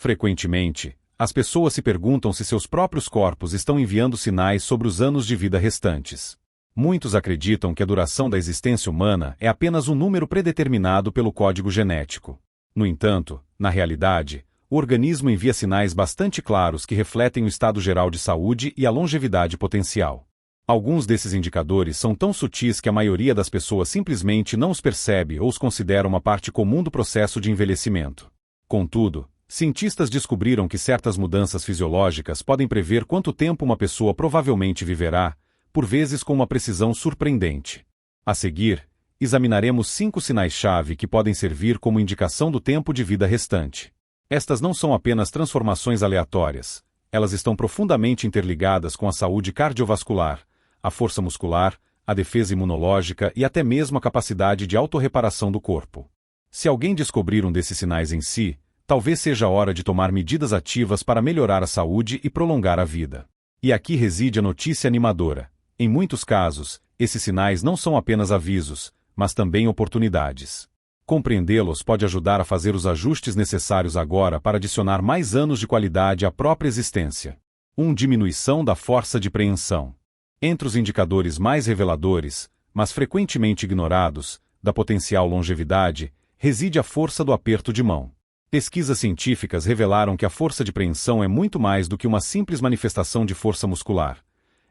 Frequentemente, as pessoas se perguntam se seus próprios corpos estão enviando sinais sobre os anos de vida restantes. Muitos acreditam que a duração da existência humana é apenas um número predeterminado pelo código genético. No entanto, na realidade, o organismo envia sinais bastante claros que refletem o estado geral de saúde e a longevidade potencial. Alguns desses indicadores são tão sutis que a maioria das pessoas simplesmente não os percebe ou os considera uma parte comum do processo de envelhecimento. Contudo, cientistas descobriram que certas mudanças fisiológicas podem prever quanto tempo uma pessoa provavelmente viverá, por vezes com uma precisão surpreendente. A seguir, examinaremos 5 sinais-chave que podem servir como indicação do tempo de vida restante. Estas não são apenas transformações aleatórias, elas estão profundamente interligadas com a saúde cardiovascular, a força muscular, a defesa imunológica e até mesmo a capacidade de autorreparação do corpo. Se alguém descobrir um desses sinais em si, talvez seja a hora de tomar medidas ativas para melhorar a saúde e prolongar a vida. E aqui reside a notícia animadora. Em muitos casos, esses sinais não são apenas avisos, mas também oportunidades. Compreendê-los pode ajudar a fazer os ajustes necessários agora para adicionar mais anos de qualidade à própria existência. 1. Diminuição da força de preensão. Entre os indicadores mais reveladores, mas frequentemente ignorados, da potencial longevidade, reside a força do aperto de mão. Pesquisas científicas revelaram que a força de preensão é muito mais do que uma simples manifestação de força muscular.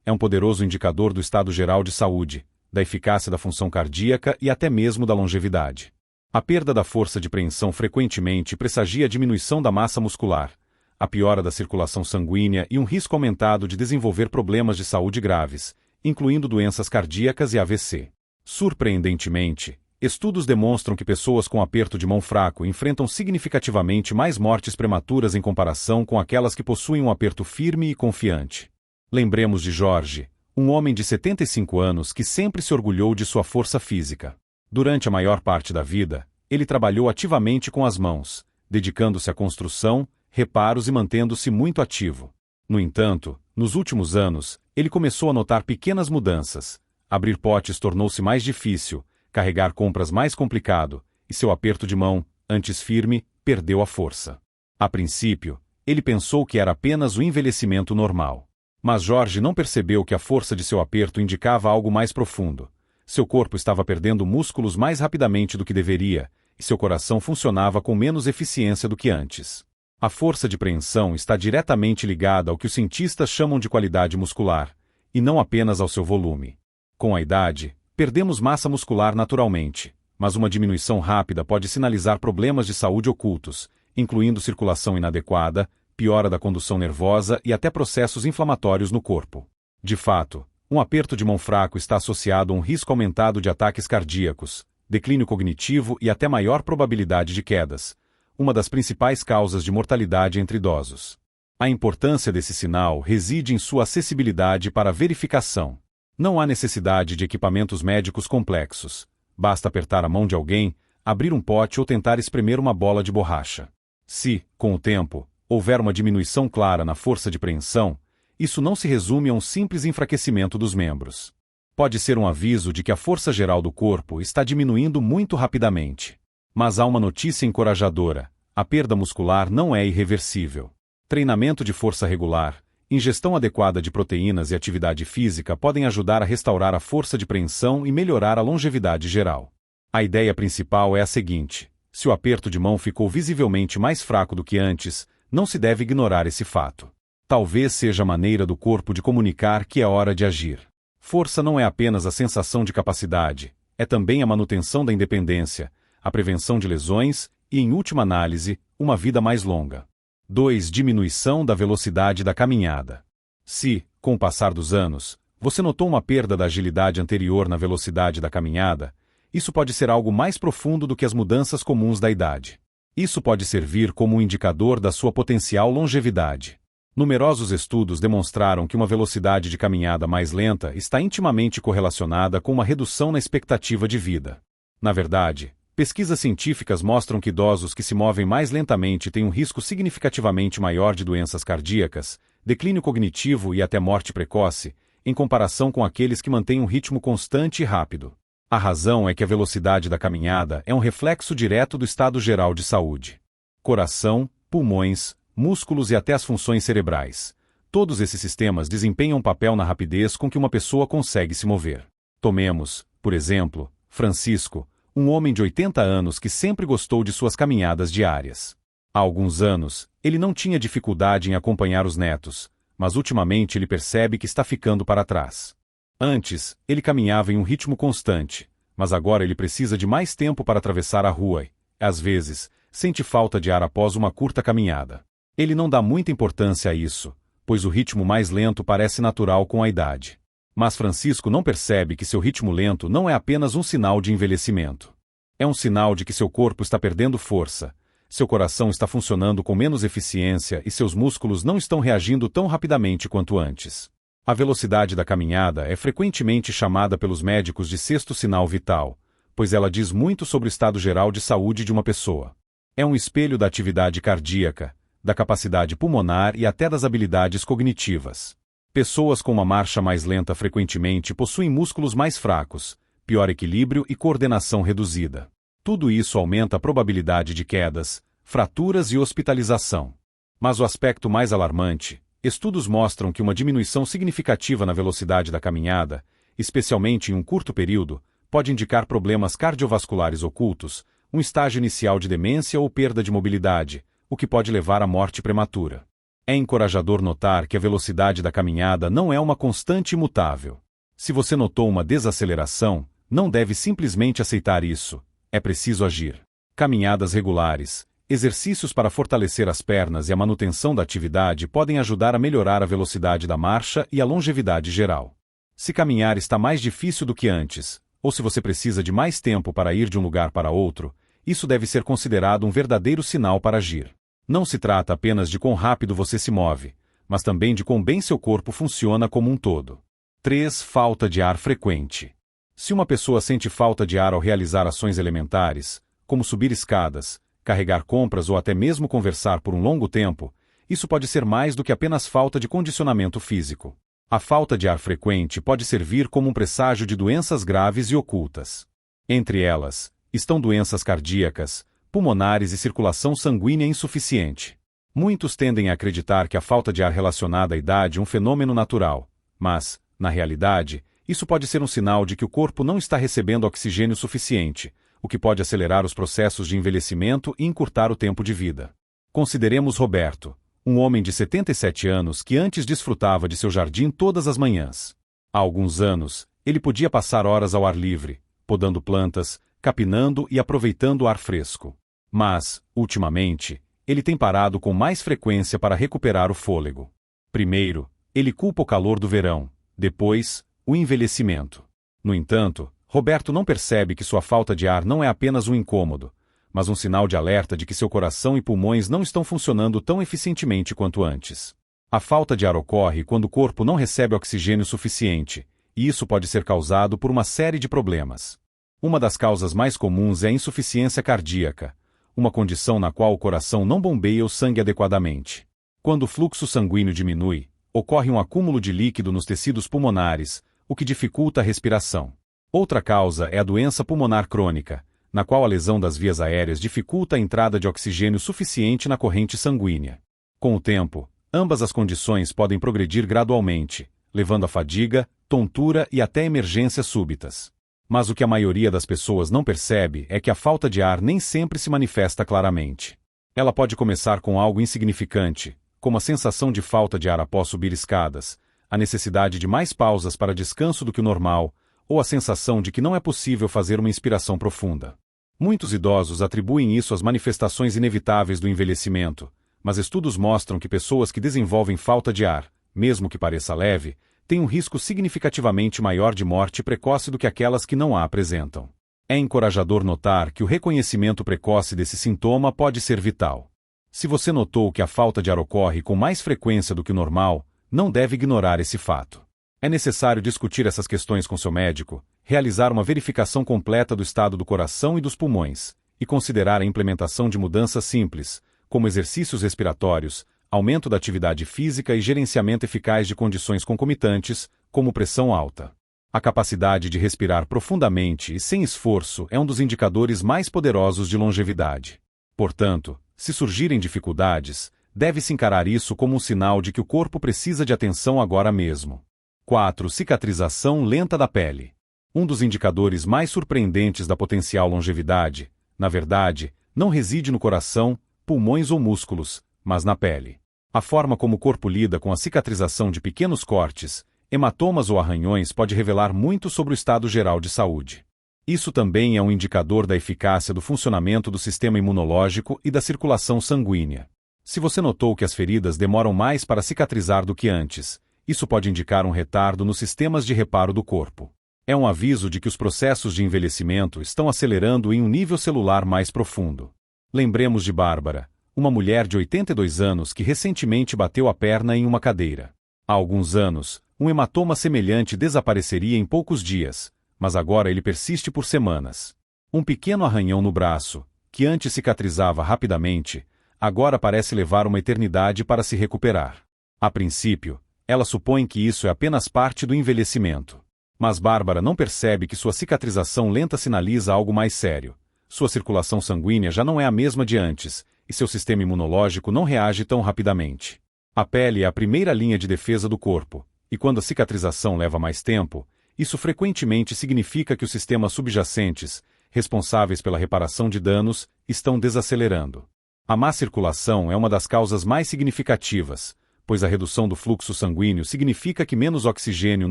É um poderoso indicador do estado geral de saúde, da eficácia da função cardíaca e até mesmo da longevidade. A perda da força de preensão frequentemente pressagia a diminuição da massa muscular, a piora da circulação sanguínea e um risco aumentado de desenvolver problemas de saúde graves, incluindo doenças cardíacas e AVC. Surpreendentemente, estudos demonstram que pessoas com aperto de mão fraco enfrentam significativamente mais mortes prematuras em comparação com aquelas que possuem um aperto firme e confiante. Lembremos de Jorge, um homem de 75 anos que sempre se orgulhou de sua força física. Durante a maior parte da vida, ele trabalhou ativamente com as mãos, dedicando-se à construção, reparos e mantendo-se muito ativo. No entanto, nos últimos anos, ele começou a notar pequenas mudanças. Abrir potes tornou-se mais difícil, carregar compras mais complicado, e seu aperto de mão, antes firme, perdeu a força. A princípio, ele pensou que era apenas o envelhecimento normal. Mas Jorge não percebeu que a força de seu aperto indicava algo mais profundo. Seu corpo estava perdendo músculos mais rapidamente do que deveria, e seu coração funcionava com menos eficiência do que antes. A força de preensão está diretamente ligada ao que os cientistas chamam de qualidade muscular, e não apenas ao seu volume. Com a idade, perdemos massa muscular naturalmente, mas uma diminuição rápida pode sinalizar problemas de saúde ocultos, incluindo circulação inadequada, piora da condução nervosa e até processos inflamatórios no corpo. De fato, um aperto de mão fraco está associado a um risco aumentado de ataques cardíacos, declínio cognitivo e até maior probabilidade de quedas, uma das principais causas de mortalidade entre idosos. A importância desse sinal reside em sua acessibilidade para verificação. Não há necessidade de equipamentos médicos complexos. Basta apertar a mão de alguém, abrir um pote ou tentar espremer uma bola de borracha. Se, com o tempo, houver uma diminuição clara na força de preensão, isso não se resume a um simples enfraquecimento dos membros. Pode ser um aviso de que a força geral do corpo está diminuindo muito rapidamente. Mas há uma notícia encorajadora: a perda muscular não é irreversível. Treinamento de força regular, ingestão adequada de proteínas e atividade física podem ajudar a restaurar a força de preensão e melhorar a longevidade geral. A ideia principal é a seguinte: se o aperto de mão ficou visivelmente mais fraco do que antes, não se deve ignorar esse fato. Talvez seja a maneira do corpo de comunicar que é hora de agir. Força não é apenas a sensação de capacidade, é também a manutenção da independência, a prevenção de lesões e, em última análise, uma vida mais longa. 2. Diminuição da velocidade da caminhada. Se, com o passar dos anos, você notou uma perda da agilidade anterior na velocidade da caminhada, isso pode ser algo mais profundo do que as mudanças comuns da idade. Isso pode servir como um indicador da sua potencial longevidade. Numerosos estudos demonstraram que uma velocidade de caminhada mais lenta está intimamente correlacionada com uma redução na expectativa de vida. Na verdade, pesquisas científicas mostram que idosos que se movem mais lentamente têm um risco significativamente maior de doenças cardíacas, declínio cognitivo e até morte precoce, em comparação com aqueles que mantêm um ritmo constante e rápido. A razão é que a velocidade da caminhada é um reflexo direto do estado geral de saúde. Coração, pulmões, músculos e até as funções cerebrais. Todos esses sistemas desempenham um papel na rapidez com que uma pessoa consegue se mover. Tomemos, por exemplo, Francisco, um homem de 80 anos que sempre gostou de suas caminhadas diárias. Há alguns anos, ele não tinha dificuldade em acompanhar os netos, mas ultimamente ele percebe que está ficando para trás. Antes, ele caminhava em um ritmo constante, mas agora ele precisa de mais tempo para atravessar a rua e, às vezes, sente falta de ar após uma curta caminhada. Ele não dá muita importância a isso, pois o ritmo mais lento parece natural com a idade. Mas Francisco não percebe que seu ritmo lento não é apenas um sinal de envelhecimento. É um sinal de que seu corpo está perdendo força, seu coração está funcionando com menos eficiência e seus músculos não estão reagindo tão rapidamente quanto antes. A velocidade da caminhada é frequentemente chamada pelos médicos de sexto sinal vital, pois ela diz muito sobre o estado geral de saúde de uma pessoa. É um espelho da atividade cardíaca, da capacidade pulmonar e até das habilidades cognitivas. Pessoas com uma marcha mais lenta frequentemente possuem músculos mais fracos, pior equilíbrio e coordenação reduzida. Tudo isso aumenta a probabilidade de quedas, fraturas e hospitalização. Mas o aspecto mais alarmante, estudos mostram que uma diminuição significativa na velocidade da caminhada, especialmente em um curto período, pode indicar problemas cardiovasculares ocultos, um estágio inicial de demência ou perda de mobilidade, o que pode levar à morte prematura. É encorajador notar que a velocidade da caminhada não é uma constante imutável. Se você notou uma desaceleração, não deve simplesmente aceitar isso. É preciso agir. Caminhadas regulares, exercícios para fortalecer as pernas e a manutenção da atividade podem ajudar a melhorar a velocidade da marcha e a longevidade geral. Se caminhar está mais difícil do que antes, ou se você precisa de mais tempo para ir de um lugar para outro, isso deve ser considerado um verdadeiro sinal para agir. Não se trata apenas de quão rápido você se move, mas também de quão bem seu corpo funciona como um todo. 3. Falta de ar frequente. Se uma pessoa sente falta de ar ao realizar ações elementares, como subir escadas, carregar compras ou até mesmo conversar por um longo tempo, isso pode ser mais do que apenas falta de condicionamento físico. A falta de ar frequente pode servir como um presságio de doenças graves e ocultas. Entre elas, estão doenças cardíacas, pulmonares e circulação sanguínea insuficiente. Muitos tendem a acreditar que a falta de ar relacionada à idade é um fenômeno natural, mas, na realidade, isso pode ser um sinal de que o corpo não está recebendo oxigênio suficiente, o que pode acelerar os processos de envelhecimento e encurtar o tempo de vida. Consideremos Roberto, um homem de 77 anos que antes desfrutava de seu jardim todas as manhãs. Há alguns anos, ele podia passar horas ao ar livre, podando plantas, capinando e aproveitando o ar fresco. Mas, ultimamente, ele tem parado com mais frequência para recuperar o fôlego. Primeiro, ele culpa o calor do verão, depois, o envelhecimento. No entanto, Roberto não percebe que sua falta de ar não é apenas um incômodo, mas um sinal de alerta de que seu coração e pulmões não estão funcionando tão eficientemente quanto antes. A falta de ar ocorre quando o corpo não recebe oxigênio suficiente, e isso pode ser causado por uma série de problemas. Uma das causas mais comuns é a insuficiência cardíaca, uma condição na qual o coração não bombeia o sangue adequadamente. Quando o fluxo sanguíneo diminui, ocorre um acúmulo de líquido nos tecidos pulmonares, o que dificulta a respiração. Outra causa é a doença pulmonar crônica, na qual a lesão das vias aéreas dificulta a entrada de oxigênio suficiente na corrente sanguínea. Com o tempo, ambas as condições podem progredir gradualmente, levando a fadiga, tontura e até emergências súbitas. Mas o que a maioria das pessoas não percebe é que a falta de ar nem sempre se manifesta claramente. Ela pode começar com algo insignificante, como a sensação de falta de ar após subir escadas, a necessidade de mais pausas para descanso do que o normal, ou a sensação de que não é possível fazer uma inspiração profunda. Muitos idosos atribuem isso às manifestações inevitáveis do envelhecimento, mas estudos mostram que pessoas que desenvolvem falta de ar, mesmo que pareça leve, têm um risco significativamente maior de morte precoce do que aquelas que não a apresentam. É encorajador notar que o reconhecimento precoce desse sintoma pode ser vital. Se você notou que a falta de ar ocorre com mais frequência do que o normal, não deve ignorar esse fato. É necessário discutir essas questões com seu médico, realizar uma verificação completa do estado do coração e dos pulmões, e considerar a implementação de mudanças simples, como exercícios respiratórios, aumento da atividade física e gerenciamento eficaz de condições concomitantes, como pressão alta. A capacidade de respirar profundamente e sem esforço é um dos indicadores mais poderosos de longevidade. Portanto, se surgirem dificuldades, deve-se encarar isso como um sinal de que o corpo precisa de atenção agora mesmo. 4. Cicatrização lenta da pele. Um dos indicadores mais surpreendentes da potencial longevidade, na verdade, não reside no coração, pulmões ou músculos, mas na pele. A forma como o corpo lida com a cicatrização de pequenos cortes, hematomas ou arranhões pode revelar muito sobre o estado geral de saúde. Isso também é um indicador da eficácia do funcionamento do sistema imunológico e da circulação sanguínea. Se você notou que as feridas demoram mais para cicatrizar do que antes, isso pode indicar um retardo nos sistemas de reparo do corpo. É um aviso de que os processos de envelhecimento estão acelerando em um nível celular mais profundo. Lembremos de Bárbara, uma mulher de 82 anos que recentemente bateu a perna em uma cadeira. Há alguns anos, um hematoma semelhante desapareceria em poucos dias, mas agora ele persiste por semanas. Um pequeno arranhão no braço, que antes cicatrizava rapidamente, agora parece levar uma eternidade para se recuperar. A princípio, ela supõe que isso é apenas parte do envelhecimento. Mas Bárbara não percebe que sua cicatrização lenta sinaliza algo mais sério. Sua circulação sanguínea já não é a mesma de antes, e seu sistema imunológico não reage tão rapidamente. A pele é a primeira linha de defesa do corpo, e quando a cicatrização leva mais tempo, isso frequentemente significa que os sistemas subjacentes, responsáveis pela reparação de danos, estão desacelerando. A má circulação é uma das causas mais significativas, pois a redução do fluxo sanguíneo significa que menos oxigênio e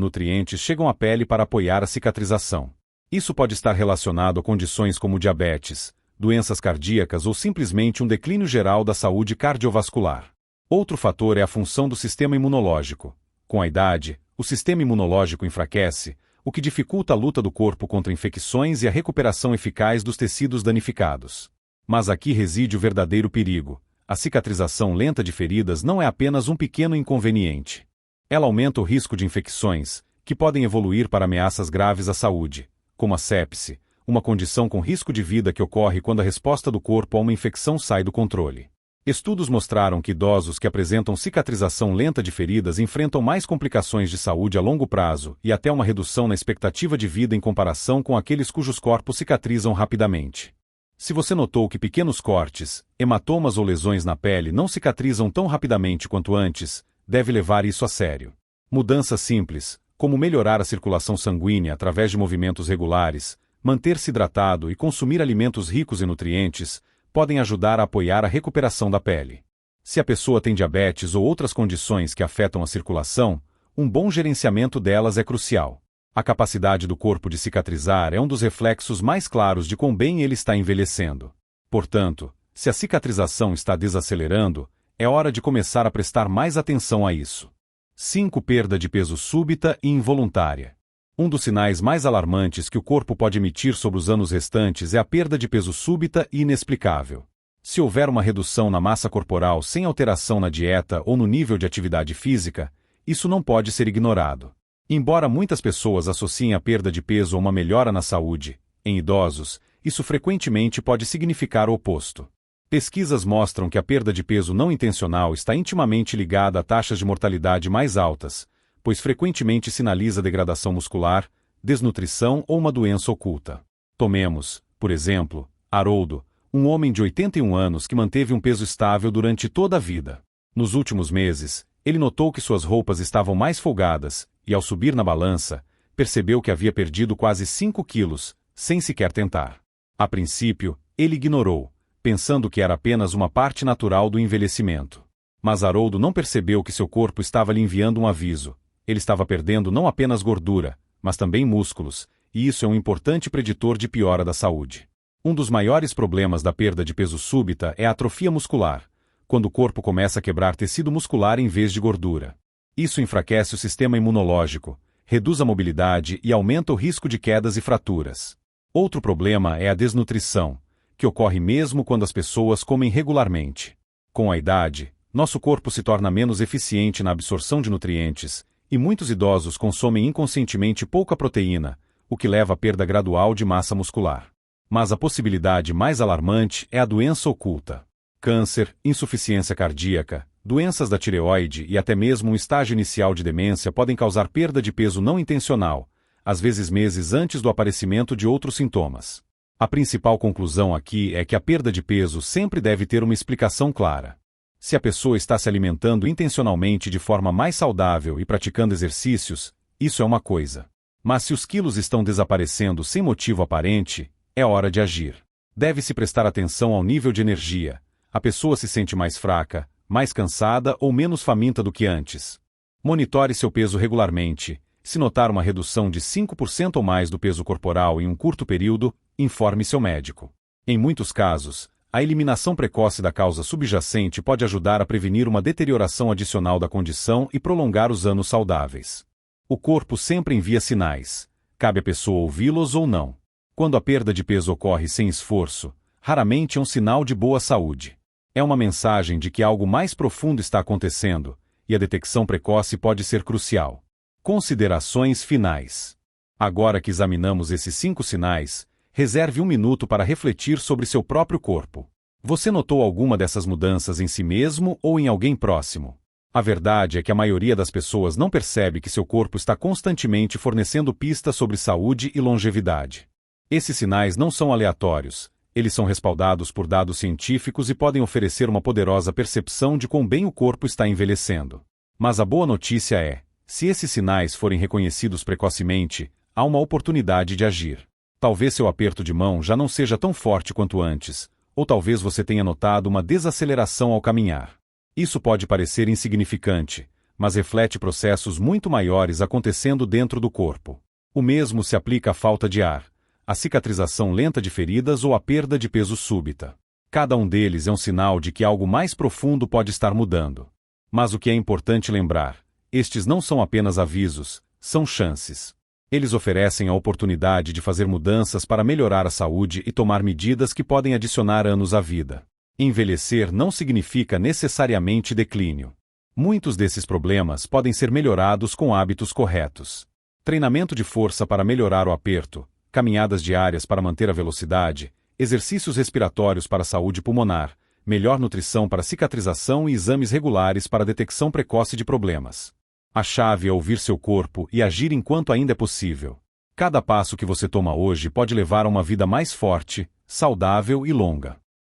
nutrientes chegam à pele para apoiar a cicatrização. Isso pode estar relacionado a condições como diabetes, doenças cardíacas ou simplesmente um declínio geral da saúde cardiovascular. Outro fator é a função do sistema imunológico. Com a idade, o sistema imunológico enfraquece, o que dificulta a luta do corpo contra infecções e a recuperação eficaz dos tecidos danificados. Mas aqui reside o verdadeiro perigo. A cicatrização lenta de feridas não é apenas um pequeno inconveniente. Ela aumenta o risco de infecções, que podem evoluir para ameaças graves à saúde, como a sepse, uma condição com risco de vida que ocorre quando a resposta do corpo a uma infecção sai do controle. Estudos mostraram que idosos que apresentam cicatrização lenta de feridas enfrentam mais complicações de saúde a longo prazo e até uma redução na expectativa de vida em comparação com aqueles cujos corpos cicatrizam rapidamente. Se você notou que pequenos cortes, hematomas ou lesões na pele não cicatrizam tão rapidamente quanto antes, deve levar isso a sério. Mudanças simples, como melhorar a circulação sanguínea através de movimentos regulares, manter-se hidratado e consumir alimentos ricos em nutrientes, podem ajudar a apoiar a recuperação da pele. Se a pessoa tem diabetes ou outras condições que afetam a circulação, um bom gerenciamento delas é crucial. A capacidade do corpo de cicatrizar é um dos reflexos mais claros de quão bem ele está envelhecendo. Portanto, se a cicatrização está desacelerando, é hora de começar a prestar mais atenção a isso. 5. Perda de peso súbita e involuntária. Um dos sinais mais alarmantes que o corpo pode emitir sobre os anos restantes é a perda de peso súbita e inexplicável. Se houver uma redução na massa corporal sem alteração na dieta ou no nível de atividade física, isso não pode ser ignorado. Embora muitas pessoas associem a perda de peso a uma melhora na saúde, em idosos, isso frequentemente pode significar o oposto. Pesquisas mostram que a perda de peso não intencional está intimamente ligada a taxas de mortalidade mais altas, pois frequentemente sinaliza degradação muscular, desnutrição ou uma doença oculta. Tomemos, por exemplo, Haroldo, um homem de 81 anos que manteve um peso estável durante toda a vida. Nos últimos meses, ele notou que suas roupas estavam mais folgadas, e ao subir na balança, percebeu que havia perdido quase 5 quilos, sem sequer tentar. A princípio, ele ignorou, pensando que era apenas uma parte natural do envelhecimento. Mas Haroldo não percebeu que seu corpo estava lhe enviando um aviso. Ele estava perdendo não apenas gordura, mas também músculos, e isso é um importante preditor de piora da saúde. Um dos maiores problemas da perda de peso súbita é a atrofia muscular, quando o corpo começa a quebrar tecido muscular em vez de gordura. Isso enfraquece o sistema imunológico, reduz a mobilidade e aumenta o risco de quedas e fraturas. Outro problema é a desnutrição, que ocorre mesmo quando as pessoas comem regularmente. Com a idade, nosso corpo se torna menos eficiente na absorção de nutrientes, e muitos idosos consomem inconscientemente pouca proteína, o que leva à perda gradual de massa muscular. Mas a possibilidade mais alarmante é a doença oculta. Câncer, insuficiência cardíaca, doenças da tireoide e até mesmo um estágio inicial de demência podem causar perda de peso não intencional, às vezes meses antes do aparecimento de outros sintomas. A principal conclusão aqui é que a perda de peso sempre deve ter uma explicação clara. Se a pessoa está se alimentando intencionalmente de forma mais saudável e praticando exercícios, isso é uma coisa. Mas se os quilos estão desaparecendo sem motivo aparente, é hora de agir. Deve-se prestar atenção ao nível de energia. A pessoa se sente mais fraca, mais cansada ou menos faminta do que antes. Monitore seu peso regularmente. Se notar uma redução de 5% ou mais do peso corporal em um curto período, informe seu médico. Em muitos casos, a eliminação precoce da causa subjacente pode ajudar a prevenir uma deterioração adicional da condição e prolongar os anos saudáveis. O corpo sempre envia sinais. Cabe à pessoa ouvi-los ou não. Quando a perda de peso ocorre sem esforço, raramente é um sinal de boa saúde. É uma mensagem de que algo mais profundo está acontecendo, e a detecção precoce pode ser crucial. Considerações finais. Agora que examinamos esses 5 sinais, reserve 1 minuto para refletir sobre seu próprio corpo. Você notou alguma dessas mudanças em si mesmo ou em alguém próximo? A verdade é que a maioria das pessoas não percebe que seu corpo está constantemente fornecendo pistas sobre saúde e longevidade. Esses sinais não são aleatórios, eles são respaldados por dados científicos e podem oferecer uma poderosa percepção de quão bem o corpo está envelhecendo. Mas a boa notícia é, se esses sinais forem reconhecidos precocemente, há uma oportunidade de agir. Talvez seu aperto de mão já não seja tão forte quanto antes, ou talvez você tenha notado uma desaceleração ao caminhar. Isso pode parecer insignificante, mas reflete processos muito maiores acontecendo dentro do corpo. O mesmo se aplica à falta de ar, à cicatrização lenta de feridas ou à perda de peso súbita. Cada um deles é um sinal de que algo mais profundo pode estar mudando. Mas o que é importante lembrar, estes não são apenas avisos, são chances. Eles oferecem a oportunidade de fazer mudanças para melhorar a saúde e tomar medidas que podem adicionar anos à vida. Envelhecer não significa necessariamente declínio. Muitos desses problemas podem ser melhorados com hábitos corretos. Treinamento de força para melhorar o aperto, caminhadas diárias para manter a velocidade, exercícios respiratórios para a saúde pulmonar, melhor nutrição para cicatrização e exames regulares para a detecção precoce de problemas. A chave é ouvir seu corpo e agir enquanto ainda é possível. Cada passo que você toma hoje pode levar a uma vida mais forte, saudável e longa.